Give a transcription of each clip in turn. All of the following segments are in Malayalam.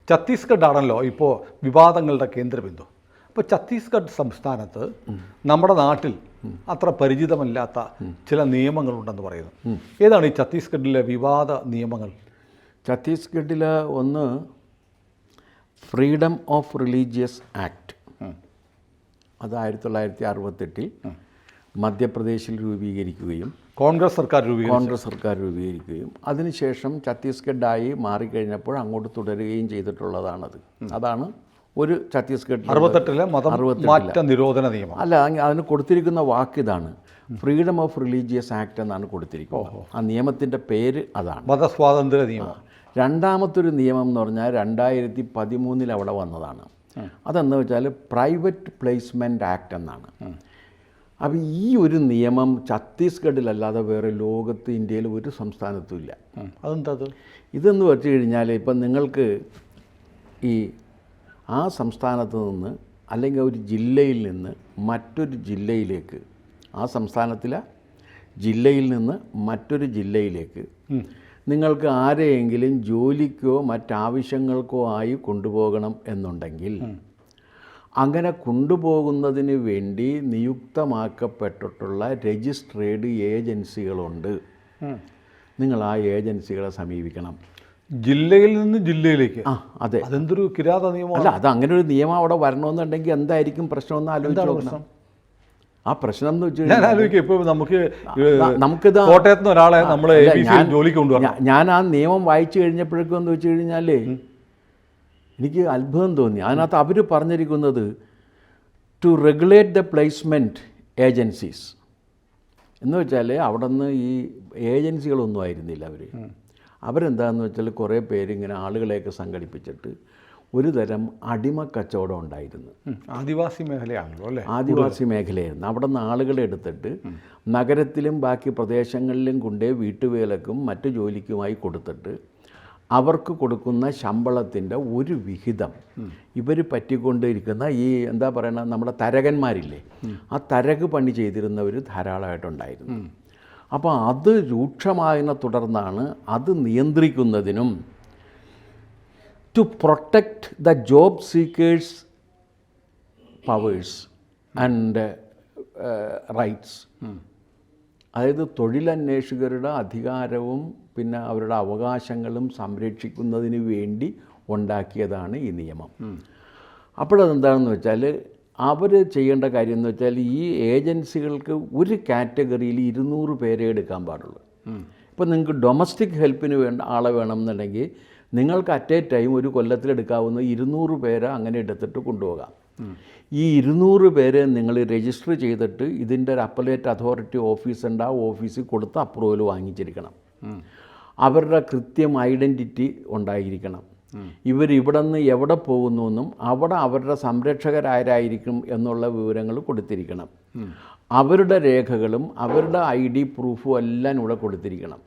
ഛത്തീസ്ഗഡ് ആണല്ലോ ഇപ്പോൾ വിവാദങ്ങളുടെ കേന്ദ്രബിന്ദു. അപ്പോൾ ഛത്തീസ്ഗഡ് സംസ്ഥാനത്ത് നമ്മുടെ നാട്ടിൽ അത്ര പരിചിതമല്ലാത്ത ചില നിയമങ്ങളുണ്ടെന്ന് പറയുന്നു. ഏതാണ് ഈ ഛത്തീസ്ഗഡിലെ വിവാദ നിയമങ്ങൾ? ഛത്തീസ്ഗഡിൽ ഒന്ന് ഫ്രീഡം ഓഫ് റിലീജിയസ് ആക്ട്. അത് 1968 മധ്യപ്രദേശിൽ രൂപീകരിക്കുകയും കോൺഗ്രസ് സർക്കാർ രൂപീകരിക്കുകയും അതിനുശേഷം ഛത്തീസ്ഗഡായി മാറിക്കഴിഞ്ഞപ്പോൾ അങ്ങോട്ട് തുടരുകയും ചെയ്തിട്ടുള്ളതാണത്. അതാണ് ഒരു ഛത്തീസ്ഗഡ് 68 മതമാറ്റ നിരോധന നിയമം. അല്ല, അതിന് കൊടുത്തിരിക്കുന്ന വാക്ക് ഇതാണ്, ഫ്രീഡം ഓഫ് റിലീജിയസ് ആക്ട് എന്നാണ് കൊടുത്തിരിക്കുന്നത്. ആ നിയമത്തിൻ്റെ പേര് അതാണ്, മതസ്വാതന്ത്ര്യ നിയമം. രണ്ടാമത്തൊരു നിയമം എന്ന് പറഞ്ഞാൽ 2013 അവിടെ വന്നതാണ്. അതെന്ന് വെച്ചാൽ പ്രൈവറ്റ് പ്ലേസ്മെൻറ്റ് ആക്ട് എന്നാണ്. അപ്പോൾ ഈ ഒരു നിയമം ഛത്തീസ്ഗഡിലല്ലാതെ വേറെ ലോകത്ത് ഇന്ത്യയിൽ ഒരു സംസ്ഥാനത്തും ഇല്ല. അതെന്താ? ഇതെന്ന് വെച്ച് കഴിഞ്ഞാൽ ഇപ്പം നിങ്ങൾക്ക് ഈ ആ സംസ്ഥാനത്ത് നിന്ന് അല്ലെങ്കിൽ ഒരു ജില്ലയിൽ നിന്ന് മറ്റൊരു ജില്ലയിലേക്ക്, ആ സംസ്ഥാനത്തിലെ ജില്ലയിൽ നിന്ന് മറ്റൊരു ജില്ലയിലേക്ക് നിങ്ങൾക്ക് ആരെയെങ്കിലും ജോലിക്കോ മറ്റാവശ്യങ്ങൾക്കോ ആയി കൊണ്ടുപോകണം എന്നുണ്ടെങ്കിൽ അങ്ങനെ കൊണ്ടുപോകുന്നതിന് വേണ്ടി നിയുക്തമാക്കപ്പെട്ടിട്ടുള്ള രജിസ്ട്രേഡ് ഏജൻസികളുണ്ട്. നിങ്ങൾ ആ ഏജൻസികളെ സമീപിക്കണം. ജില്ലയിൽ നിന്ന് ജില്ലയിലേക്ക്? അതെ. അതെന്തൊരു കിരാത നിയമം. അല്ല, അത് അങ്ങനെ ഒരു നിയമം അവിടെ വരണമെന്നുണ്ടെങ്കിൽ എന്തായിരിക്കും പ്രശ്നമെന്ന് ആലോചിച്ച്. ആ പ്രശ്നം എന്ന് വെച്ച് നമുക്കിത് കോട്ടയത്ത് നിന്ന് ഒരാളെ നമ്മൾ ജോലിക്ക് കൊണ്ടുപോകാം. ഞാൻ ആ നിയമം വായിച്ചു കഴിഞ്ഞപ്പോഴേക്കും എന്ന് വെച്ച് കഴിഞ്ഞാൽ എനിക്ക് അത്ഭുതം തോന്നി. അതിനകത്ത് അവർ പറഞ്ഞിരിക്കുന്നത് to regulate the placement agencies എന്ന് വെച്ചാൽ അവിടെ നിന്ന് ഈ ഏജൻസികളൊന്നും ആയിരുന്നില്ല. അവരെന്താണെന്ന് വെച്ചാൽ കുറേ പേരിങ്ങനെ ആളുകളെയൊക്കെ സംഘടിപ്പിച്ചിട്ട് ഒരു തരം അടിമക്കച്ചവടം ഉണ്ടായിരുന്നു. ആദിവാസി മേഖലയാണല്ലോ അല്ലേ? ആദിവാസി മേഖലയായിരുന്നു. അവിടെ നിന്ന് ആളുകളെ എടുത്തിട്ട് നഗരത്തിലും ബാക്കി പ്രദേശങ്ങളിലും കൊണ്ടേ വീട്ടുവേലക്കും മറ്റു ജോലിക്കുമായി കൊടുത്തിട്ട് അവർക്ക് കൊടുക്കുന്ന ശമ്പളത്തിൻ്റെ ഒരു വിഹിതം ഇവർ പറ്റിക്കൊണ്ടിരിക്കുന്ന ഈ എന്താ പറയുക, നമ്മുടെ തരകന്മാരില്ലേ, ആ തരക് പണി ചെയ്തിരുന്നവർ ധാരാളമായിട്ടുണ്ടായിരുന്നു. അപ്പോൾ അത് രൂക്ഷമായതിനെ തുടർന്നാണ് അത് നിയന്ത്രിക്കുന്നതിനും to protect the job seekers' powers and rights, അതായത് തൊഴിലന്വേഷകരുടെ അധികാരവും പിന്നെ അവരുടെ അവകാശങ്ങളും സംരക്ഷിക്കുന്നതിന് വേണ്ടി ഉണ്ടാക്കിയതാണ് ഈ നിയമം. അപ്പോഴതെന്താണെന്ന് വെച്ചാൽ അവർ ചെയ്യേണ്ട കാര്യം എന്ന് വെച്ചാൽ ഈ ഏജൻസികൾക്ക് ഒരു കാറ്റഗറിയിൽ 200 പേരെ എടുക്കാൻ പാടുള്ളൂ. ഇപ്പോൾ നിങ്ങൾക്ക് ഡൊമസ്റ്റിക് ഹെൽപ്പിന് ആളെ വേണമെന്നുണ്ടെങ്കിൽ നിങ്ങൾക്ക് അറ്റ് എ ടൈം ഒരു കൊല്ലത്തിലെടുക്കാവുന്ന 200 പേരെ അങ്ങനെ എടുത്തിട്ട് കൊണ്ടുപോകാം. ഈ 200 പേരെ നിങ്ങൾ രജിസ്റ്റർ ചെയ്തിട്ട് ഇതിൻ്റെ ഒരു അപ്പലേറ്റ് അതോറിറ്റി ഓഫീസുണ്ട്, ആ ഓഫീസിൽ കൊടുത്ത് അപ്രൂവൽ വാങ്ങിച്ചിരിക്കണം. അവരുടെ കൃത്യം ഐഡൻറ്റിറ്റി ഉണ്ടായിരിക്കണം. ഇവരിവിടെ നിന്ന് എവിടെ പോകുന്നു എന്നും അവിടെ അവരുടെ സംരക്ഷകരാരായിരിക്കും എന്നുള്ള വിവരങ്ങൾ കൊടുത്തിരിക്കണം. അവരുടെ രേഖകളും അവരുടെ ID പ്രൂഫും എല്ലാം ഇവിടെ കൊടുത്തിരിക്കണം.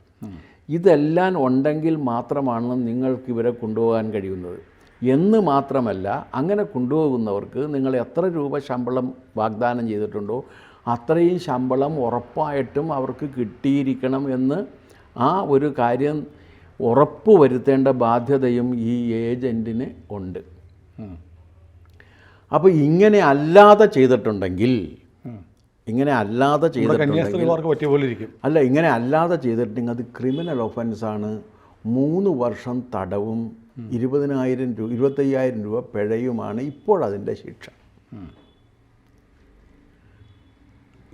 ഇതെല്ലാം ഉണ്ടെങ്കിൽ മാത്രമാണ് നിങ്ങൾക്ക് ഇവരെ കൊണ്ടുപോകാൻ കഴിയുന്നത്. എന്ന് മാത്രമല്ല, അങ്ങനെ കൊണ്ടുപോകുന്നവർക്ക് നിങ്ങൾ എത്ര രൂപ ശമ്പളം വാഗ്ദാനം ചെയ്തിട്ടുണ്ടോ അത്രയും ശമ്പളം ഉറപ്പായിട്ടും അവർക്ക് കിട്ടിയിരിക്കണം എന്ന് ആ ഒരു കാര്യം ഉറപ്പ് വരുത്തേണ്ട ബാധ്യതയും ഈ ഏജൻറ്റിന് ഉണ്ട്. അപ്പോൾ ഇങ്ങനെ അല്ലാതെ ചെയ്തിട്ടുണ്ടെങ്കിൽ ഇങ്ങനെ അല്ലാതെ ചെയ്തിട്ടുണ്ടെങ്കിൽ അത് ക്രിമിനൽ ഒഫൻസാണ്. 3 വർഷം തടവും 25,000 രൂപ പിഴയുമാണ് ഇപ്പോഴതിൻ്റെ ശിക്ഷ.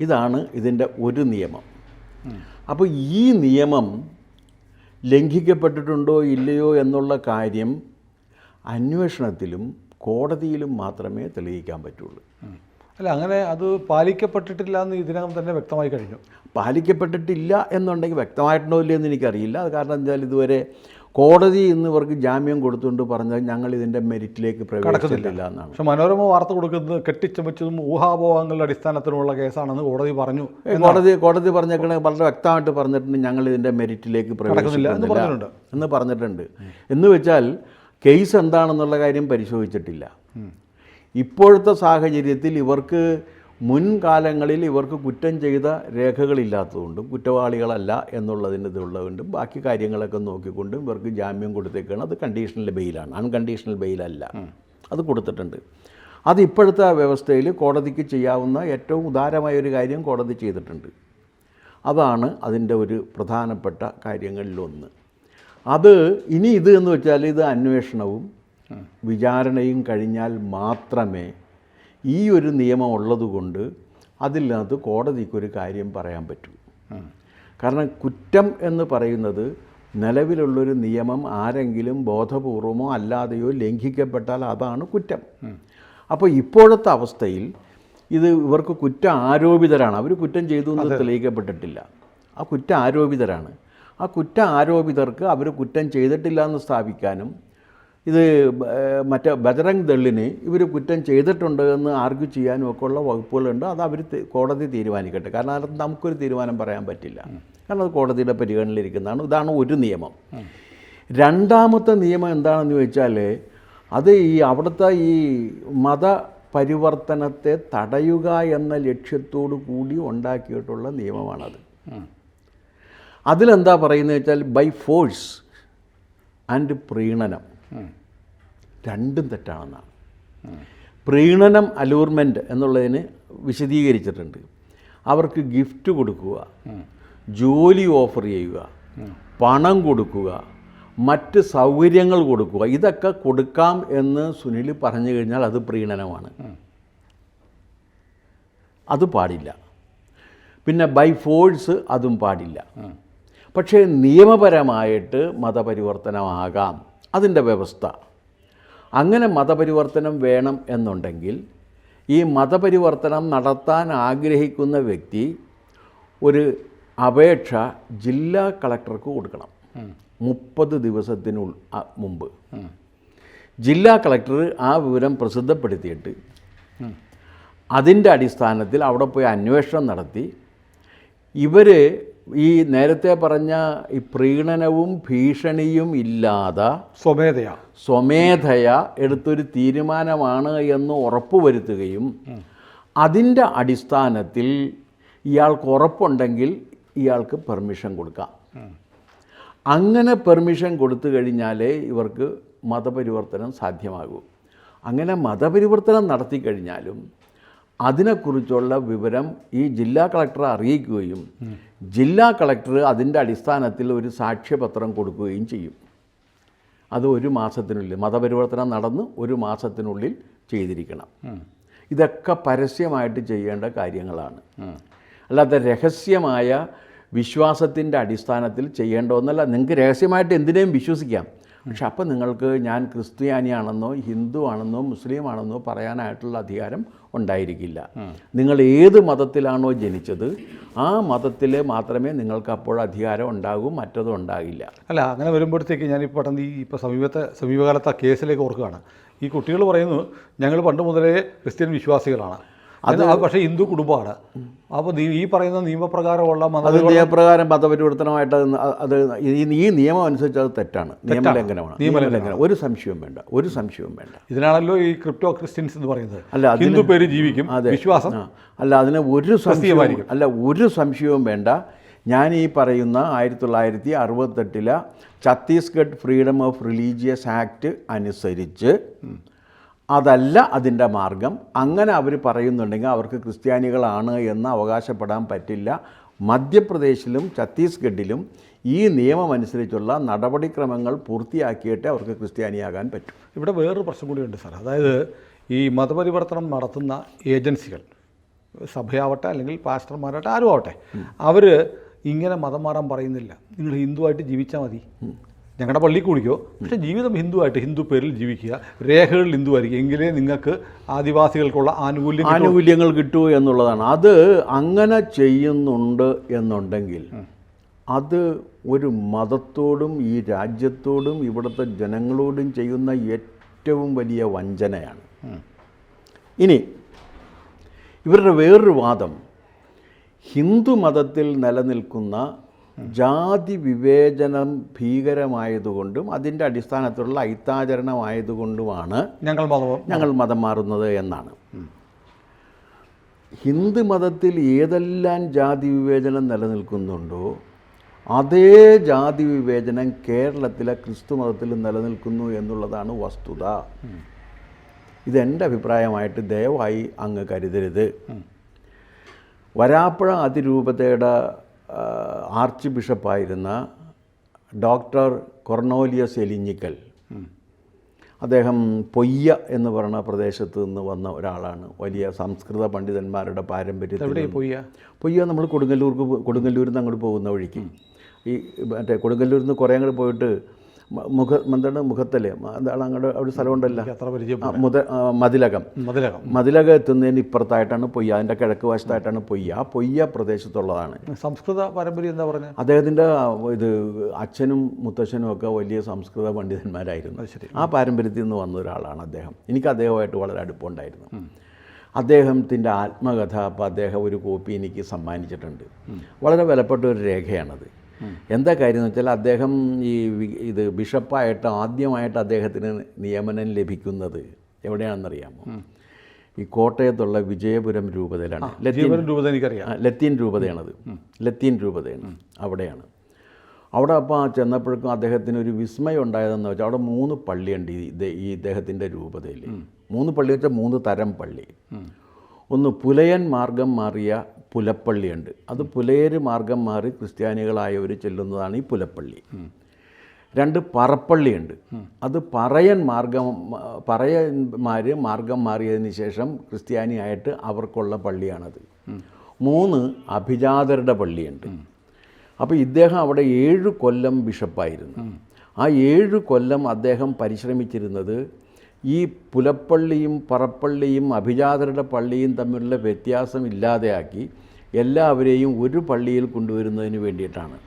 ഇതാണ് ഇതിൻ്റെ ഒരു നിയമം. അപ്പോൾ ഈ നിയമം ലംഘിക്കപ്പെട്ടിട്ടുണ്ടോ ഇല്ലയോ എന്നുള്ള കാര്യം അന്വേഷണത്തിലും കോടതിയിലും മാത്രമേ തെളിയിക്കാൻ പറ്റുള്ളൂ. അല്ല, അങ്ങനെ അത് പാലിക്കപ്പെട്ടിട്ടില്ല എന്ന് ഇതിനകം തന്നെ വ്യക്തമായി കഴിഞ്ഞു. പാലിക്കപ്പെട്ടിട്ടില്ല എന്നുണ്ടെങ്കിൽ വ്യക്തമായിട്ടുണ്ടോ ഇല്ലയോ എന്ന് എനിക്കറിയില്ല. അത് കാരണം എന്തായാലും ഇതുവരെ കോടതി ഇന്ന് ഇവർക്ക് ജാമ്യം കൊടുത്തുകൊണ്ട് പറഞ്ഞാൽ ഞങ്ങൾ ഇതിൻ്റെ മെരിറ്റിലേക്ക് പ്രവേശിച്ചിട്ടില്ല എന്നാണ്. പക്ഷെ മനോരമ വാർത്ത കൊടുക്കുന്നത് കെട്ടിച്ചമച്ചതും ഊഹാപോഹങ്ങളുടെ അടിസ്ഥാനത്തിലുള്ള കേസാണെന്ന് കോടതി പറഞ്ഞു. കോടതി പറഞ്ഞേക്കണ വളരെ വ്യക്തമായിട്ട് പറഞ്ഞിട്ടുണ്ട്, ഞങ്ങൾ ഇതിൻ്റെ മെരിറ്റിലേക്ക് പ്രവേശിക്കുന്നില്ല എന്ന് പറഞ്ഞിട്ടുണ്ട്. എന്ന് വെച്ചാൽ കേസ് എന്താണെന്നുള്ള കാര്യം പരിശോധിച്ചിട്ടില്ല. ഇപ്പോഴത്തെ സാഹചര്യത്തിൽ ഇവർക്ക് മുൻകാലങ്ങളിൽ ഇവർക്ക് കുറ്റം ചെയ്ത രേഖകളില്ലാത്തതുകൊണ്ടും കുറ്റവാളികളല്ല എന്നുള്ളതിന് ഇതുള്ളതുകൊണ്ടും ബാക്കി കാര്യങ്ങളൊക്കെ നോക്കിക്കൊണ്ടും ഇവർക്ക് ജാമ്യം കൊടുത്തേക്കാണ്. അത് കണ്ടീഷണൽ ബെയിലാണ്, അൺകണ്ടീഷണൽ ബെയിലല്ല. അത് കൊടുത്തിട്ടുണ്ട്. അത് ഇപ്പോഴത്തെ വ്യവസ്ഥയിൽ കോടതിക്ക് ചെയ്യാവുന്ന ഏറ്റവും ഉദാരമായ ഒരു കാര്യം കോടതി ചെയ്തിട്ടുണ്ട്. അതാണ് അതിൻ്റെ ഒരു പ്രധാനപ്പെട്ട കാര്യങ്ങളിലൊന്ന്. അത് ഇനി ഇത് എന്ന് വെച്ചാൽ ഇത് അന്വേഷണവും വിചാരണയും കഴിഞ്ഞാൽ മാത്രമേ ഈ ഒരു നിയമം ഉള്ളതുകൊണ്ട് അതിനകത്ത് കോടതിക്കൊരു കാര്യം പറയാൻ പറ്റൂ. കാരണം കുറ്റം എന്ന് പറയുന്നത് നിലവിലുള്ളൊരു നിയമം ആരെങ്കിലും ബോധപൂർവമോ അല്ലാതെയോ ലംഘിക്കപ്പെട്ടാൽ അതാണ് കുറ്റം. അപ്പോൾ ഇപ്പോഴത്തെ അവസ്ഥയിൽ ഇത് ഇവർക്ക് കുറ്റം ആരോപിതരാണ്. അവർ കുറ്റം ചെയ്തു എന്ന് തെളിയിക്കപ്പെട്ടിട്ടില്ല. ആ കുറ്റം ആരോപിതരാണ്. ആ കുറ്റ ആരോപിതർക്ക് അവർ കുറ്റം ചെയ്തിട്ടില്ല എന്ന് സ്ഥാപിക്കാനും ഇത് മറ്റേ ബജറംഗ് ദളിന് ഇവർ കുറ്റം ചെയ്തിട്ടുണ്ട് എന്ന് ആർഗ്യൂ ചെയ്യാനും ഒക്കെ ഉള്ള വകുപ്പുകളുണ്ട്. അത് അവർ കോടതി തീരുമാനിക്കട്ടെ. കാരണം അതിനകത്ത് നമുക്കൊരു തീരുമാനം പറയാൻ പറ്റില്ല. കാരണം അത് കോടതിയുടെ പരിഗണനയിലിരിക്കുന്നതാണ്. ഇതാണ് ഒരു നിയമം. രണ്ടാമത്തെ നിയമം എന്താണെന്ന് ചോദിച്ചാൽ അത് അവിടുത്തെ ഈ മതപരിവർത്തനത്തെ തടയുക എന്ന ലക്ഷ്യത്തോടു കൂടി ഉണ്ടാക്കിയിട്ടുള്ള നിയമമാണത്. അതിലെന്താ പറയുന്നത് വെച്ചാൽ ബൈ ഫോഴ്സ് ആൻഡ് പ്രീണനം രണ്ടും തെറ്റാണെന്നാണ്. പ്രീണനം അലൂർമെൻറ്റ് എന്നുള്ളതിന് വിശദീകരിച്ചിട്ടുണ്ട്. അവർക്ക് ഗിഫ്റ്റ് കൊടുക്കുക, ജോലി ഓഫർ ചെയ്യുക, പണം കൊടുക്കുക, മറ്റ് സൗകര്യങ്ങൾ കൊടുക്കുക, ഇതൊക്കെ കൊടുക്കാം എന്ന് സുനിൽ പറഞ്ഞു കഴിഞ്ഞാൽ അത് പ്രീണനമാണ്. അത് പാടില്ല. പിന്നെ ബൈ ഫോഴ്സ് അതും പാടില്ല. പക്ഷേ നിയമപരമായിട്ട് മതപരിവർത്തനമാകാം, അതിൻ്റെ വ്യവസ്ഥ. അങ്ങനെ മതപരിവർത്തനം വേണം എന്നുണ്ടെങ്കിൽ ഈ മതപരിവർത്തനം നടത്താൻ ആഗ്രഹിക്കുന്ന വ്യക്തി ഒരു അപേക്ഷ ജില്ലാ കളക്ടർക്ക് കൊടുക്കണം 30 ദിവസത്തിനു മുമ്പ്. ജില്ലാ കളക്ടർ ആ വിവരം പ്രസിദ്ധപ്പെടുത്തിയിട്ട് അതിൻ്റെ അടിസ്ഥാനത്തിൽ അവിടെ പോയി അന്വേഷണം നടത്തി ഇവർ ഈ നേരത്തെ പറഞ്ഞ ഈ പ്രീണനവും ഭീഷണിയും ഇല്ലാതെ സ്വമേധയാ എടുത്തൊരു തീരുമാനമാണ് എന്ന് ഉറപ്പുവരുത്തുകയും അതിൻ്റെ അടിസ്ഥാനത്തിൽ ഇയാൾക്ക് ഉറപ്പുണ്ടെങ്കിൽ ഇയാൾക്ക് പെർമിഷൻ കൊടുക്കാം. അങ്ങനെ പെർമിഷൻ കൊടുത്തു കഴിഞ്ഞാലേ ഇവർക്ക് മതപരിവർത്തനം സാധ്യമാകൂ. അങ്ങനെ മതപരിവർത്തനം നടത്തി കഴിഞ്ഞാലും അതിനെക്കുറിച്ചുള്ള വിവരം ഈ ജില്ലാ കളക്ടറെ അറിയിക്കുകയും ജില്ലാ കളക്ടർ അതിൻ്റെ അടിസ്ഥാനത്തിൽ ഒരു സാക്ഷ്യപത്രം കൊടുക്കുകയും ചെയ്യും. അത് 1 മാസത്തിനുള്ളിൽ മതപരിവർത്തനം നടന്ന് 1 മാസത്തിനുള്ളിൽ ചെയ്തിരിക്കണം. ഇതൊക്കെ പരസ്യമായിട്ട് ചെയ്യേണ്ട കാര്യങ്ങളാണ്. അല്ലാതെ രഹസ്യമായ വിശ്വാസത്തിൻ്റെ അടിസ്ഥാനത്തിൽ ചെയ്യേണ്ടതെന്നല്ല. നിങ്ങൾക്ക് രഹസ്യമായിട്ട് എന്തിനേയും വിശ്വസിക്കാം. പക്ഷെ അപ്പം നിങ്ങൾക്ക് ഞാൻ ക്രിസ്ത്യാനിയാണെന്നോ ഹിന്ദു ആണെന്നോ മുസ്ലിം ആണെന്നോ പറയാനായിട്ടുള്ള അധികാരം ഉണ്ടായിരിക്കില്ല. നിങ്ങൾ ഏത് മതത്തിലാണോ ജനിച്ചത് ആ മതത്തിൽ മാത്രമേ നിങ്ങൾക്ക് അപ്പോൾ അധികാരം ഉണ്ടാകൂ, മറ്റതും ഉണ്ടാകില്ല. അല്ല, അങ്ങനെ വരുമ്പോഴത്തേക്ക് ഞാനിപ്പോൾ പെട്ടെന്ന് ഇപ്പോൾ സമീപകാലത്തെ കേസിലേക്ക് ഓർക്കുകയാണ്. ഈ കുട്ടികൾ പറയുന്നു ഞങ്ങൾ പണ്ട് മുതലേ ക്രിസ്ത്യൻ വിശ്വാസികളാണ്, അത് പക്ഷേ ഹിന്ദു കുടുംബമാണ്. അപ്പോൾ ഈ പറയുന്ന നിയമപ്രകാരമുള്ള നിയമപ്രകാരം മതപരിവർത്തനമായിട്ട് അത് ഈ നിയമം അനുസരിച്ച് അത് തെറ്റാണ്, നിയമലംഘനമാണ്. ഒരു സംശയവും വേണ്ട. ഇതിനാണല്ലോ ഈ ക്രിപ്റ്റോ ക്രിസ്ത്യൻസ് എന്ന് പറയുന്നത്. അല്ല, ഹിന്ദു പേര് ജീവിക്കും, വിശ്വാസം അല്ല, അതിന് ഒരു സംശയവും വേണ്ട. ഞാൻ ഈ പറയുന്ന 1968 Chhattisgarh freedom of religious act അനുസരിച്ച് അതല്ല അതിൻ്റെ മാർഗം. അങ്ങനെ അവർ പറയുന്നുണ്ടെങ്കിൽ അവർക്ക് ക്രിസ്ത്യാനികളാണ് എന്ന് അവകാശപ്പെടാൻ പറ്റില്ല. മധ്യപ്രദേശിലും ഛത്തീസ്ഗഡിലും ഈ നിയമമനുസരിച്ചുള്ള നടപടിക്രമങ്ങൾ പൂർത്തിയാക്കിയിട്ടേ അവർക്ക് ക്രിസ്ത്യാനിയാകാൻ പറ്റും. ഇവിടെ വേറൊരു പ്രശ്നം കൂടിയുണ്ട് സാർ. അതായത് ഈ മതപരിവർത്തനം നടത്തുന്ന ഏജൻസികൾ, സഭയാവട്ടെ അല്ലെങ്കിൽ പാസ്റ്റർമാരാവട്ടെ ആരും ആവട്ടെ, അവർ ഇങ്ങനെ മതം മാറാൻ പറയുന്നില്ല. നിങ്ങൾ ഹിന്ദുവായിട്ട് ജീവിച്ചാൽ മതി, ഞങ്ങളുടെ പള്ളി കൂടിക്കോ, പക്ഷേ ജീവിതം ഹിന്ദുവായിട്ട്, ഹിന്ദു പേരിൽ ജീവിക്കുക, രേഖകൾ ഹിന്ദു ആയിരിക്കും, എങ്കിലേ നിങ്ങൾക്ക് ആദിവാസികൾക്കുള്ള ആനുകൂല്യങ്ങൾ കിട്ടൂ എന്നുള്ളതാണ്. അത് അങ്ങനെ ചെയ്യുന്നുണ്ട് എന്നുണ്ടെങ്കിൽ അത് ഒരു മതത്തോടും ഈ രാജ്യത്തോടും ഇവിടുത്തെ ജനങ്ങളോടും ചെയ്യുന്ന ഏറ്റവും വലിയ വഞ്ചനയാണ്. ഇനി ഇവരുടെ വേറൊരു വാദം, ഹിന്ദു മതത്തിൽ നിലനിൽക്കുന്ന ജാതി വിവേചനം ഭീകരമായതുകൊണ്ടും അതിൻ്റെ അടിസ്ഥാനത്തിലുള്ള അയിത്താചരണമായതുകൊണ്ടുമാണ് ഞങ്ങൾ മതം മാറുന്നത് എന്നാണ്. ഹിന്ദു മതത്തിൽ ഏതെല്ലാം ജാതി വിവേചനം നിലനിൽക്കുന്നുണ്ടോ അതേ ജാതി വിവേചനം കേരളത്തിലെ ക്രിസ്തു മതത്തിൽ നിലനിൽക്കുന്നു എന്നുള്ളതാണ് വസ്തുത. ഇതെൻ്റെ അഭിപ്രായമായിട്ട് ദയവായി അങ്ങ് കരുതരുത്. വരാപ്പുഴ അതിരൂപതയുടെ ആർച്ച് ബിഷപ്പായിരുന്ന ഡോക്ടർ കൊർണോലിയസ് എലിഞ്ഞിക്കൽ, അദ്ദേഹം പൊയ്യ എന്ന് പറയുന്ന പ്രദേശത്ത് നിന്ന് വന്ന ഒരാളാണ്. വലിയ സംസ്കൃത പണ്ഡിതന്മാരുടെ പാരമ്പര്യത്തിൽ. പൊയ്യ നമ്മൾ കൊടുങ്ങല്ലൂരിൽ നിന്ന് അങ്ങോട്ട് പോകുന്ന വഴിക്ക്, ഈ മറ്റേ കൊടുങ്ങല്ലൂരിൽ നിന്ന് കുറേ അങ്ങോട്ട് പോയിട്ട് എന്താണ് മുഖത്തല്ലേ, എന്താണ് അങ്ങോട്ട് അവിടെ സ്ഥലമുണ്ടല്ലോ, മതിലകം എത്തുന്നതിന് ഇപ്പുറത്തായിട്ടാണ് പൊയ്യ. അതിൻ്റെ കിഴക്ക് വശത്തായിട്ടാണ് പൊയ്യ. ആ പൊയ്യ പ്രദേശത്തുള്ളതാണ്. സംസ്കൃത പാരമ്പര്യം എന്താ പറഞ്ഞത്? അദ്ദേഹത്തിൻ്റെ ഇത് അച്ഛനും മുത്തച്ഛനും ഒക്കെ വലിയ സംസ്കൃത പണ്ഡിതന്മാരായിരുന്നു. ആ പാരമ്പര്യത്തിൽ നിന്ന് വന്ന ഒരാളാണ് അദ്ദേഹം. എനിക്ക് അദ്ദേഹമായിട്ട് വളരെ അടുപ്പമുണ്ടായിരുന്നു. അദ്ദേഹത്തിൻ്റെ ആത്മകഥ അപ്പോൾ അദ്ദേഹം ഒരു കോപ്പി എനിക്ക് സമ്മാനിച്ചിട്ടുണ്ട്. വളരെ വിലപ്പെട്ട ഒരു രേഖയാണത്. എന്താ കാര്യം എന്ന് വെച്ചാൽ, അദ്ദേഹം ഇത് ബിഷപ്പായിട്ട് ആദ്യമായിട്ട് അദ്ദേഹത്തിന് നിയമനം ലഭിക്കുന്നത് എവിടെയാണെന്നറിയാമോ? ഈ കോട്ടയത്തുള്ള വിജയപുരം രൂപതയിലാണ്. ലത്തീൻ രൂപതയാണത്. ലത്തീൻ രൂപതയാണ്. അവിടെയാണ്. അവിടെ അപ്പോൾ ചെന്നപ്പോഴേക്കും അദ്ദേഹത്തിന് ഒരു വിസ്മയം ഉണ്ടായതെന്ന് വെച്ചാൽ, അവിടെ 3 പള്ളിയുണ്ട് ഈ ഇദ്ദേഹത്തിൻ്റെ രൂപതയിൽ. 3 പള്ളി വെച്ചാൽ 3 തരം പള്ളി. ഒന്ന് പുലയൻ മാർഗം മാറിയ പുലപ്പള്ളിയുണ്ട്. അത് പുലയര് മാർഗം മാറി ക്രിസ്ത്യാനികളായവർ ചെല്ലുന്നതാണ് ഈ പുലപ്പള്ളി. 2 പറപ്പള്ളിയുണ്ട്. അത് പറയന്മാർ മാർഗം മാറിയതിന് ശേഷം ക്രിസ്ത്യാനിയായിട്ട് അവർക്കുള്ള പള്ളിയാണത്. 3 അഭിജാതരുടെ പള്ളിയുണ്ട്. അപ്പോൾ ഇദ്ദേഹം അവിടെ 7 കൊല്ലം ബിഷപ്പായിരുന്നു. ആ 7 കൊല്ലം അദ്ദേഹം പരിശ്രമിച്ചിരുന്നത് ഈ പുലപ്പള്ളിയും പറപ്പള്ളിയും അഭിജാതരുടെ പള്ളിയും തമ്മിലുള്ള വ്യത്യാസം ഇല്ലാതെയാക്കി എല്ലാവരെയും ഒരു പള്ളിയിൽ കൊണ്ടുവരുന്നതിന് വേണ്ടിയിട്ടാണ്.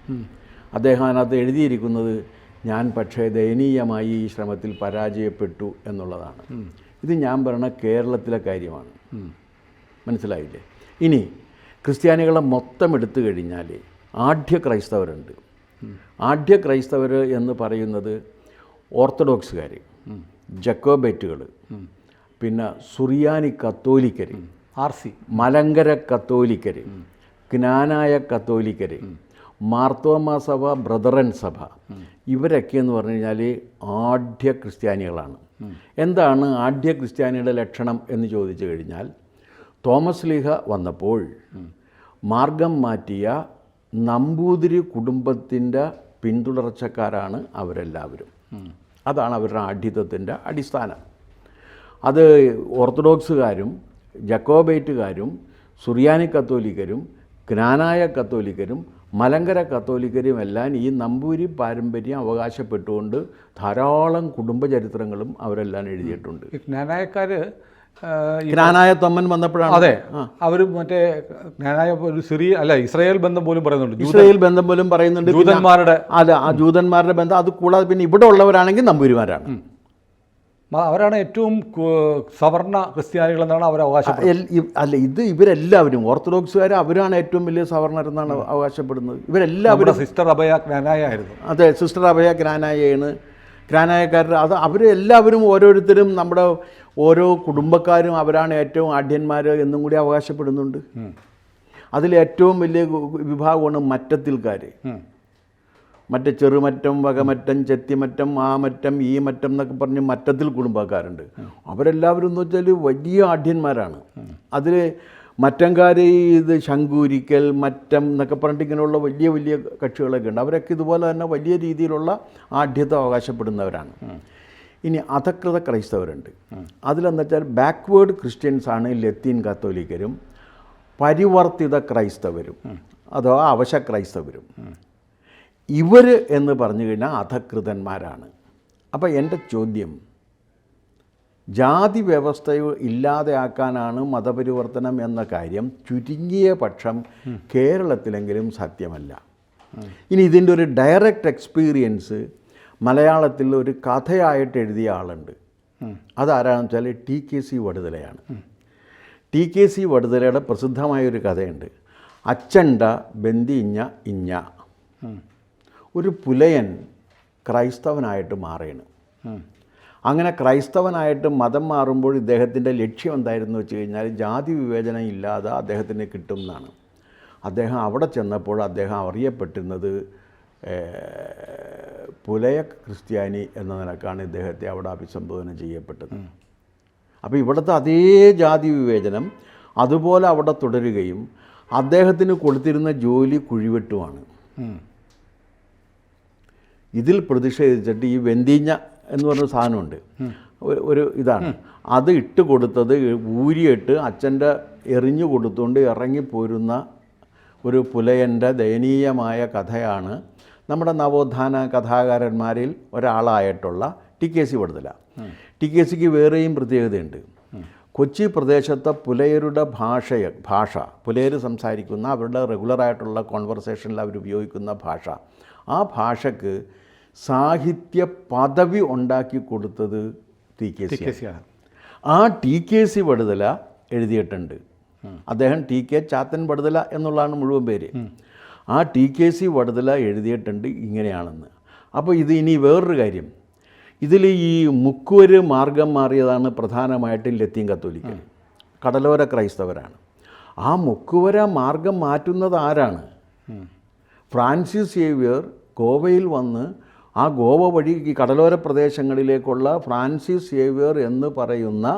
അദ്ദേഹം അതിനകത്ത് എഴുതിയിരിക്കുന്നത്, ഞാൻ പക്ഷേ ദയനീയമായി ഈ ശ്രമത്തിൽ പരാജയപ്പെട്ടു എന്നുള്ളതാണ്. ഇത് ഞാൻ പറയുന്ന കേരളത്തിലെ കാര്യമാണ്. മനസ്സിലായില്ലേ? ഇനി ക്രിസ്ത്യാനികളെ മൊത്തം എടുത്തു കഴിഞ്ഞാൽ ആഢ്യ ക്രൈസ്തവരുണ്ട്. ആഢ്യ ക്രൈസ്തവർ എന്ന് പറയുന്നത് ഓർത്തഡോക്സുകാർ, ജക്കോബേറ്റുകൾ, പിന്നെ സുറിയാനി കത്തോലിക്കർ, RC, മലങ്കര കത്തോലിക്കർ, ജ്ഞാനായ കത്തോലിക്കർ, മാർത്തോമാ സഭ, ബ്രദറൻ സഭ, ഇവരൊക്കെ എന്ന് പറഞ്ഞു കഴിഞ്ഞാൽ ആഢ്യ ക്രിസ്ത്യാനികളാണ്. എന്താണ് ആഢ്യ ക്രിസ്ത്യാനിയുടെ ലക്ഷണം എന്ന് ചോദിച്ചു കഴിഞ്ഞാൽ, തോമസ് ലീഹ വന്നപ്പോൾ മാർഗം മാറ്റിയ നമ്പൂതിരി കുടുംബത്തിൻ്റെ പിന്തുടർച്ചക്കാരാണ് അവരെല്ലാവരും. അതാണ് അവരുടെ ആഢ്യത്വത്തിൻ്റെ അടിസ്ഥാനം. അത് ഓർത്തഡോക്സുകാരും ജക്കോബൈറ്റുകാരും സുറിയാനി കത്തോലിക്കരും ജ്ഞാനായ കത്തോലിക്കരും മലങ്കര കത്തോലിക്കരും എല്ലാം ഈ നമ്പൂരി പാരമ്പര്യം അവകാശപ്പെട്ടുകൊണ്ട് ധാരാളം കുടുംബചരിത്രങ്ങളും അവരെല്ലാം എഴുതിയിട്ടുണ്ട്. ജ്ഞാനായക്കാർ ജ്ഞാനായ തൊമ്മൻ വന്നപ്പോഴാണ്. അതെ, അവർ മറ്റേ ജ്ഞാനായ ഒരു ഇസ്രായേൽ ബന്ധം പോലും പറയുന്നുണ്ട്. ഇസ്രായേൽ ബന്ധം പോലും പറയുന്നുണ്ട്. ജൂതന്മാരുടെ ആ ജൂതന്മാരുടെ ബന്ധം. അത് കൂടാതെ പിന്നെ ഇവിടെ ഉള്ളവരാണെങ്കിൽ നമ്പൂരിമാരാണ്. അവരാണ് ഏറ്റവും സവർണ ക്രിസ്ത്യാനികളെന്നാണ് അവർ അവകാശം. അല്ല, ഇവരെല്ലാവരും ഓർത്തഡോക്സുകാർ അവരാണ് ഏറ്റവും വലിയ സവർണരെന്നാണ് അവകാശപ്പെടുന്നത്. ഇവരെല്ലാവരും സിസ്റ്റർ അഭയ ജ്ഞാനായ ആയിരുന്നു. അതെ, സിസ്റ്റർ അഭയ ജ്ഞാനായയാണ്. ജ്ഞാനായക്കാരുടെ അത് എല്ലാവരും ഓരോരുത്തരും നമ്മുടെ ഓരോ കുടുംബക്കാരും അവരാണ് ഏറ്റവും ആഢ്യന്മാർ എന്നും കൂടി അവകാശപ്പെടുന്നുണ്ട്. അതിലേറ്റവും വലിയ വിഭാഗമാണ് മറ്റത്തിൽക്കാർ. മറ്റേ ചെറുമറ്റം, വകമറ്റം, ചെത്തിമറ്റം, ആ മറ്റം, ഈ മറ്റം എന്നൊക്കെ പറഞ്ഞ് മറ്റത്തിൽ കുടുംബക്കാരുണ്ട്. അവരെല്ലാവരും എന്ന് വെച്ചാൽ വലിയ ആഢ്യന്മാരാണ്. അതിൽ മറ്റംകാർ ഇത് ശങ്കൂരിക്കൽ, മറ്റം എന്നൊക്കെ പറഞ്ഞിട്ട് ഇങ്ങനെയുള്ള വലിയ വലിയ കക്ഷികളൊക്കെ ഉണ്ട്. അവരൊക്കെ ഇതുപോലെ തന്നെ വലിയ രീതിയിലുള്ള ആഢ്യത്വം അവകാശപ്പെടുന്നവരാണ്. ഇനി അധകൃത ക്രൈസ്തവരുണ്ട്. അതിലെന്ന് വെച്ചാൽ ബാക്ക്വേർഡ് ക്രിസ്ത്യൻസാണ് ലത്തീൻ കത്തോലിക്കരും പരിവർത്തിത ക്രൈസ്തവരും അഥവാ അവശ ക്രൈസ്തവരും. ഇവർ എന്ന് പറഞ്ഞു കഴിഞ്ഞാൽ അധകൃതന്മാരാണ്. അപ്പോൾ എൻ്റെ ചോദ്യം, ജാതി വ്യവസ്ഥ ഇല്ലാതെയാക്കാനാണ് മതപരിവർത്തനം എന്ന കാര്യം ചുരുങ്ങിയ പക്ഷം കേരളത്തിലെങ്കിലും സത്യമല്ല. ഇനി ഇതിൻ്റെ ഒരു ഡയറക്റ്റ് എക്സ്പീരിയൻസ് മലയാളത്തിൽ ഒരു കഥയായിട്ട് എഴുതിയ ആളുണ്ട്. അതാരാണെന്ന് വെച്ചാൽ TKC വടുതലയാണ്. TKC വടുതലയുടെ പ്രസിദ്ധമായൊരു കഥയുണ്ട്, അച്ചണ്ട ബന്ദിഞ്ഞ ഇഞ്ഞ. ഒരു പുലയൻ ക്രൈസ്തവനായിട്ട് മാറിയാണ്. അങ്ങനെ ക്രൈസ്തവനായിട്ട് മതം മാറുമ്പോൾ ഇദ്ദേഹത്തിൻ്റെ ലക്ഷ്യം എന്തായിരുന്നു വെച്ച് കഴിഞ്ഞാൽ ജാതി വിവേചനം ഇല്ലാതെ അദ്ദേഹത്തിന് കിട്ടും എന്നാണ്. അദ്ദേഹം അവിടെ ചെന്നപ്പോൾ അദ്ദേഹം അറിയപ്പെട്ടിരുന്നത് പുലയ ക്രിസ്ത്യാനി എന്ന നിലക്കാണ് ഇദ്ദേഹത്തെ അവിടെ അഭിസംബോധന ചെയ്യപ്പെട്ടത്. അപ്പോൾ ഇവിടുത്തെ അതേ ജാതി വിവേചനം അതുപോലെ അവിടെ തുടരുകയും അദ്ദേഹത്തിന് കൊടുത്തിരുന്ന ജോലി കുഴിവെട്ടുമാണ്. ഇതിൽ പ്രതിഷേധിച്ചിട്ട് ഈ വെന്തീഞ്ഞ എന്ന് പറഞ്ഞ സാധനമുണ്ട്, ഒരു ഇതാണ്, അത് ഇട്ട് കൊടുത്തത് ഊരിയിട്ട് അച്ഛൻ്റെ എറിഞ്ഞു കൊടുത്തുകൊണ്ട് ഇറങ്ങിപ്പോരുന്ന ഒരു പുലയൻ്റെ ദയനീയമായ കഥയാണ് നമ്മുടെ നവോത്ഥാന കഥാകാരന്മാരിൽ ഒരാളായിട്ടുള്ള TKC വടുതല. TKCക്ക് വേറെയും പ്രത്യേകതയുണ്ട്. കൊച്ചി പ്രദേശത്തെ പുലയരുടെ ഭാഷ പുലയർ സംസാരിക്കുന്ന അവരുടെ റെഗുലറായിട്ടുള്ള കോൺവെർസേഷനിൽ അവർ ഉപയോഗിക്കുന്ന ഭാഷ, ആ ഭാഷയ്ക്ക് സാഹിത്യ പദവി ഉണ്ടാക്കി കൊടുത്തത് TKC ആണ്. ആ TKC വടുതല എഴുതിയിട്ടുണ്ട്. അദ്ദേഹം TK ചാത്തൻ വടുതല എന്നുള്ളതാണ് മുഴുവൻ പേര്. ആ TKC വടുതല എഴുതിയിട്ടുണ്ട് ഇങ്ങനെയാണെന്ന്. അപ്പോൾ ഇത് ഇനി വേറൊരു കാര്യം, ഇതിൽ ഈ മുക്കുവര് മാർഗം മാറിയതാണ് പ്രധാനമായിട്ടും ലത്തീൻ കത്തോലിക്കൽ, കടലോര ക്രൈസ്തവരാണ്. ആ മുക്കുവര മാർഗം മാറ്റുന്നത് ആരാണ്? ഫ്രാൻസിസ് സേവ്യർ ഗോവയിൽ വന്ന് ആ ഗോവ വഴി ഈ കടലോര പ്രദേശങ്ങളിലേക്കുള്ള ഫ്രാൻസിസ് സേവ്യർ എന്ന് പറയുന്ന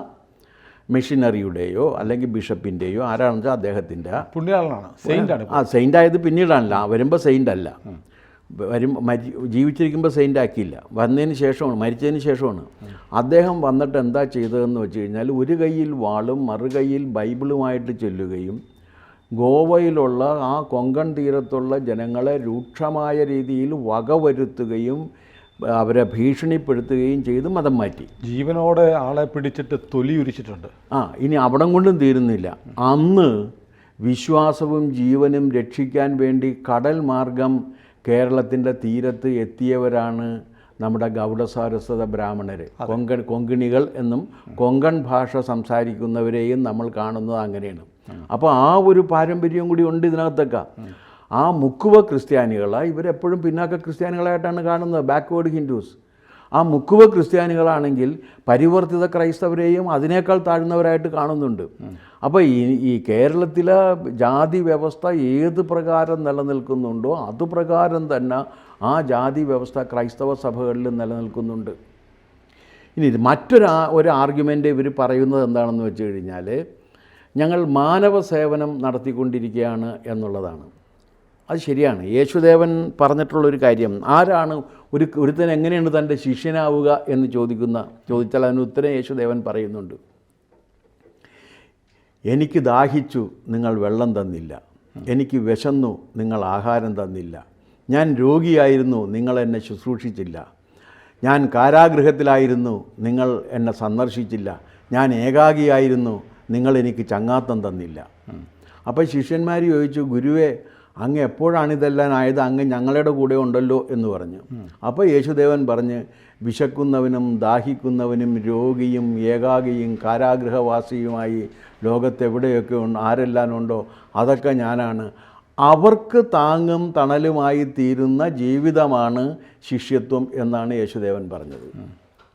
മിഷനറിയുടെയോ അല്ലെങ്കിൽ ബിഷപ്പിൻ്റെയോ ആരാണെന്ന് വെച്ചാൽ അദ്ദേഹത്തിൻ്റെ പുണ്യാളനാണ്, സെയിൻ്റാണ്. സെയിൻ്റ് ആയത് പിന്നീടാണല്ല, വരുമ്പോൾ സെയിൻ്റ് അല്ല, ജീവിച്ചിരിക്കുമ്പോൾ സെയിൻ്റ് ആക്കിയില്ല, വന്നതിന് ശേഷമാണ്, മരിച്ചതിന് ശേഷമാണ്. അദ്ദേഹം വന്നിട്ട് എന്താ ചെയ്തതെന്ന് വെച്ച് കഴിഞ്ഞാൽ ഒരു കയ്യിൽ വാളും മറുകൈയിൽ ബൈബിളുമായിട്ട് ചെല്ലുകയും ഗോവയിലുള്ള ആ കൊങ്കൺ തീരത്തുള്ള ജനങ്ങളെ രൂക്ഷമായ രീതിയിൽ വകവരുത്തുകയും അവരെ ഭീഷണിപ്പെടുത്തുകയും ചെയ്ത് മതം മാറ്റി. ജീവനോടെ ആളെ പിടിച്ചിട്ട് തൊലി ഉരിച്ചിട്ടുണ്ട്. ഇനി അവിടം കൊണ്ടും തീരുന്നില്ല. അന്ന് വിശ്വാസവും ജീവനും രക്ഷിക്കാൻ വേണ്ടി കടൽ മാർഗം കേരളത്തിൻ്റെ തീരത്ത് എത്തിയവരാണ് നമ്മുടെ ഗൗഡസാരസ്വത ബ്രാഹ്മണർ, കൊങ്കിണികൾ എന്നും കൊങ്കൺ ഭാഷ സംസാരിക്കുന്നവരെയും നമ്മൾ കാണുന്നത് അങ്ങനെയാണ്. അപ്പോൾ ആ ഒരു പാരമ്പര്യം കൂടി ഉണ്ട് ഇതിനകത്തൊക്കെ. ആ മുക്കുവ ക്രിസ്ത്യാനികളാണ് ഇവരെപ്പോഴും പിന്നാക്ക ക്രിസ്ത്യാനികളായിട്ടാണ് കാണുന്നത്, ബാക്ക്വേർഡ് ഹിന്ദുസ്. ആ മുക്കുവ ക്രിസ്ത്യാനികളാണെങ്കിൽ പരിവർത്തിത ക്രൈസ്തവരെയും അതിനേക്കാൾ താഴ്ന്നവരായിട്ട് കാണുന്നുണ്ട്. അപ്പോൾ ഈ കേരളത്തിലെ ജാതി വ്യവസ്ഥ ഏത് പ്രകാരം നിലനിൽക്കുന്നുണ്ടോ അതുപ്രകാരം തന്നെ ആ ജാതി വ്യവസ്ഥ ക്രൈസ്തവ സഭകളിൽ നിലനിൽക്കുന്നുണ്ട്. ഇനി ഒരു ആർഗ്യുമെൻ്റ് ഇവർ പറയുന്നത് എന്താണെന്ന് വെച്ച് കഴിഞ്ഞാൽ ഞങ്ങൾ മാനവ സേവനം നടത്തിക്കൊണ്ടിരിക്കുകയാണ് എന്നുള്ളതാണ്. അത് ശരിയാണ്. യേശുദേവൻ പറഞ്ഞിട്ടുള്ളൊരു കാര്യം, ആരാണ് ഒരുത്തൻ എങ്ങനെയാണ് തൻ്റെ ശിഷ്യനാവുക എന്ന് ചോദിച്ചാൽ അതിന് ഉത്തരം യേശുദേവൻ പറയുന്നുണ്ട്. എനിക്ക് ദാഹിച്ചു, നിങ്ങൾ വെള്ളം തന്നില്ല. എനിക്ക് വിശന്നു, നിങ്ങൾ ആഹാരം തന്നില്ല. ഞാൻ രോഗിയായിരുന്നു, നിങ്ങൾ എന്നെ ശുശ്രൂഷിച്ചില്ല. ഞാൻ കാരാഗൃഹത്തിലായിരുന്നു, നിങ്ങൾ എന്നെ സന്ദർശിച്ചില്ല. ഞാൻ ഏകാഗിയായിരുന്നു, നിങ്ങൾ എനിക്ക് ചങ്ങാത്തം തന്നില്ല. അപ്പോൾ ശിഷ്യന്മാർ ചോദിച്ചു, ഗുരുവേ അങ്ങ് എപ്പോഴാണിതെല്ലാം ആയത്? അങ്ങ് ഞങ്ങളുടെ കൂടെ ഉണ്ടല്ലോ എന്ന് പറഞ്ഞു. അപ്പോൾ യേശുദേവൻ പറഞ്ഞ്, വിശക്കുന്നവനും ദാഹിക്കുന്നവനും രോഗിയും ഏകാഗിയും കാരാഗൃഹവാസിയുമായി ലോകത്തെവിടെയൊക്കെ ആരെല്ലാം ഉണ്ടോ അതൊക്കെ ഞാനാണ്. അവർക്ക് താങ്ങും തണലുമായി തീരുന്ന ജീവിതമാണ് ശിഷ്യത്വം എന്നാണ് യേശുദേവൻ പറഞ്ഞത്.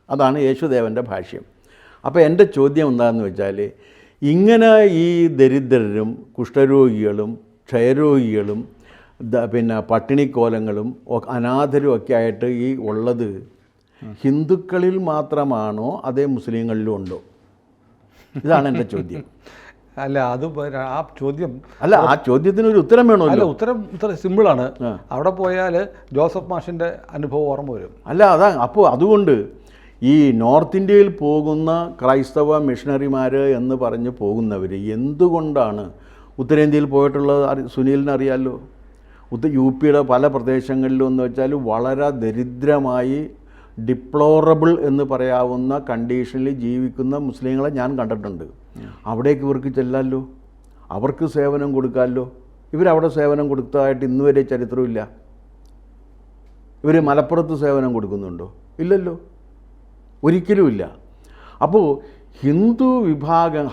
അതാണ് യേശുദേവൻ്റെ ഭാഷ്യം. അപ്പോൾ എൻ്റെ ചോദ്യം എന്താണെന്ന് വെച്ചാൽ, ഇങ്ങനെ ഈ ദരിദ്രരും കുഷ്ഠരോഗികളും ക്ഷയരോഗികളും പിന്നെ പട്ടിണിക്കോലങ്ങളും അനാഥരും ഒക്കെ ആയിട്ട് ഈ ഉള്ളത് ഹിന്ദുക്കളിൽ മാത്രമാണോ അതേ മുസ്ലിങ്ങളിലും ഉണ്ടോ? ഇതാണ് എൻ്റെ ചോദ്യം. അല്ല, അത് ആ ചോദ്യം അല്ല, ആ ചോദ്യത്തിനൊരു ഉത്തരം വേണോ? അല്ല, ഉത്തരം സിമ്പിളാണ്. അവിടെ പോയാൽ ജോസഫ് മാഷിൻ്റെ അനുഭവം ഓർമ്മ വരും. അല്ല, അതാ. അപ്പോൾ അതുകൊണ്ട് ഈ നോർത്ത് ഇന്ത്യയിൽ പോകുന്ന ക്രൈസ്തവ മിഷണറിമാർ എന്ന് പറഞ്ഞ് പോകുന്നവർ എന്തുകൊണ്ടാണ് ഉത്തരേന്ത്യയിൽ പോയിട്ടുള്ളത്? സുനിലിനറിയാമല്ലോ. UP പല പ്രദേശങ്ങളിലും എന്ന് വെച്ചാൽ വളരെ ദരിദ്രമായി ഡിപ്ലോറബിൾ എന്ന് പറയാവുന്ന കണ്ടീഷനിൽ ജീവിക്കുന്ന മുസ്ലിങ്ങളെ ഞാൻ കണ്ടിട്ടുണ്ട്. അവിടേക്ക് ഇവർക്ക് ചെല്ലാമല്ലോ, അവർക്ക് സേവനം കൊടുക്കാമല്ലോ. ഇവരവിടെ സേവനം കൊടുത്തതായിട്ട് ഇന്നുവരെ ചരിത്രമില്ല. ഇവർ മലപ്പുറത്ത് സേവനം കൊടുക്കുന്നുണ്ടോ? ഇല്ലല്ലോ, ഒരിക്കലുമില്ല. അപ്പോൾ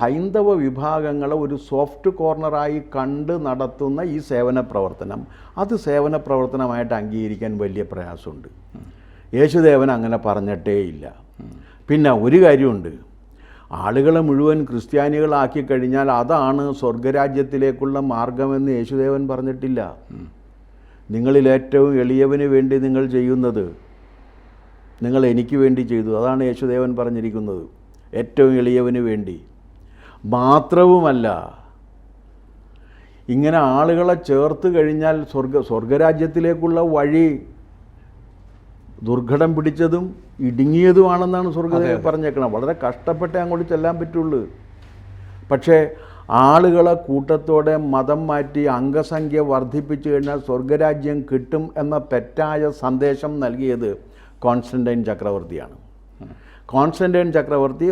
ഹൈന്ദവ വിഭാഗങ്ങളെ ഒരു സോഫ്റ്റ് കോർണറായി കണ്ട് നടത്തുന്ന ഈ സേവന പ്രവർത്തനം, അത് സേവന പ്രവർത്തനമായിട്ട് അംഗീകരിക്കാൻ വലിയ പ്രയാസമുണ്ട്. യേശുദേവൻ അങ്ങനെ പറഞ്ഞിട്ടേ ഇല്ല. പിന്നെ ഒരു കാര്യമുണ്ട്, ആളുകളെ മുഴുവൻ ക്രിസ്ത്യാനികളാക്കി കഴിഞ്ഞാൽ അതാണ് സ്വർഗരാജ്യത്തിലേക്കുള്ള മാർഗമെന്ന് യേശുദേവൻ പറഞ്ഞിട്ടില്ല. നിങ്ങളിൽ ഏറ്റവും എളിയവന് വേണ്ടി നിങ്ങൾ ചെയ്യുന്നത് നിങ്ങൾ എനിക്ക് വേണ്ടി ചെയ്തു, അതാണ് യേശുദേവൻ പറഞ്ഞിരിക്കുന്നത്. ഏറ്റവും എളിയവന് വേണ്ടി മാത്രവുമല്ല, ഇങ്ങനെ ആളുകളെ ചേർത്ത് കഴിഞ്ഞാൽ സ്വർഗരാജ്യത്തിലേക്കുള്ള വഴി ദുർഘടം പിടിച്ചതും ഇടുങ്ങിയതുമാണെന്നാണ് സ്വർഗദേവൻ പറഞ്ഞേക്കണം. വളരെ കഷ്ടപ്പെട്ടേ അങ്ങോട്ട് ചെല്ലാൻ പറ്റുള്ളൂ. പക്ഷേ ആളുകളെ കൂട്ടത്തോടെ മതം മാറ്റി അംഗസംഖ്യ വർദ്ധിപ്പിച്ചു കഴിഞ്ഞാൽ സ്വർഗരാജ്യം കിട്ടും എന്ന തെറ്റായ സന്ദേശം നൽകിയത് കോൺസ്റ്റന്റൈൻ ചക്രവർത്തിയാണ്. കോൺസ്റ്റന്റൈൻ ചക്രവർത്തി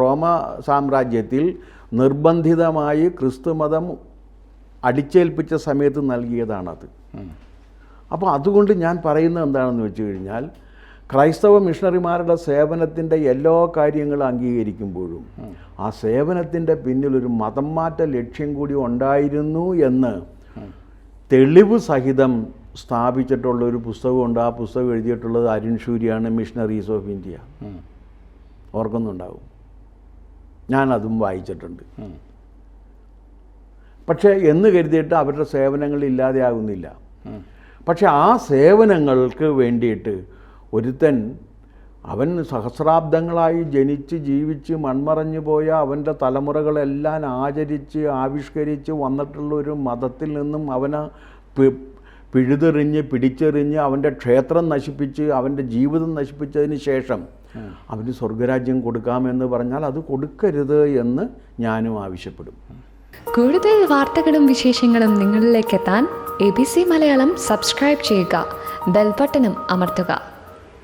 റോമ സാമ്രാജ്യത്തിൽ നിർബന്ധിതമായി ക്രിസ്തുമതം അടിച്ചേൽപ്പിച്ച സമയത്ത് നൽകിയതാണത്. അപ്പോൾ അതുകൊണ്ട് ഞാൻ പറയുന്നത് എന്താണെന്ന് വെച്ച് കഴിഞ്ഞാൽ, ക്രൈസ്തവ മിഷണറിമാരുടെ സേവനത്തിൻ്റെ എല്ലാ കാര്യങ്ങളും അംഗീകരിക്കുമ്പോഴും ആ സേവനത്തിൻ്റെ പിന്നിലൊരു മതം മാറ്റ ലക്ഷ്യം കൂടി ഉണ്ടായിരുന്നു എന്ന് തെളിവ് സഹിതം സ്ഥാപിച്ചിട്ടുള്ള ഒരു പുസ്തകമുണ്ട്. ആ പുസ്തകം എഴുതിയിട്ടുള്ളത് അരുൺ ഷൂരിയാണ്, മിഷണറീസ് ഓഫ് ഇന്ത്യ. ഓർക്കുന്നുണ്ടാവും, ഞാനതും വായിച്ചിട്ടുണ്ട്. പക്ഷേ എന്ന് കരുതിയിട്ട് അവരുടെ സേവനങ്ങൾ ഇല്ലാതെയാകുന്നില്ല. പക്ഷെ ആ സേവനങ്ങൾക്ക് വേണ്ടിയിട്ട് ഒരുത്തൻ, അവൻ സഹസ്രാബ്ദങ്ങളായി ജനിച്ച് ജീവിച്ച് മൺമറഞ്ഞു പോയ അവൻ്റെ തലമുറകളെല്ലാം ആചരിച്ച് ആവിഷ്കരിച്ച് വന്നിട്ടുള്ള ഒരു മതത്തിൽ നിന്നും അവനെ പിടിച്ചെറിഞ്ഞ് അവൻ്റെ ക്ഷേത്രം നശിപ്പിച്ച് അവൻ്റെ ജീവിതം നശിപ്പിച്ചതിന് ശേഷം അവന് സ്വർഗരാജ്യം കൊടുക്കാമെന്ന് പറഞ്ഞാൽ അത് കൊടുക്കരുത് എന്ന് ഞാനും ആവശ്യപ്പെടും. കൂടുതൽ വാർത്തകളും വിശേഷങ്ങളും നിങ്ങളിലേക്ക് എത്താൻ ABC മലയാളം സബ്സ്ക്രൈബ് ചെയ്യുക, ബെൽ ബട്ടണും അമർത്തുക.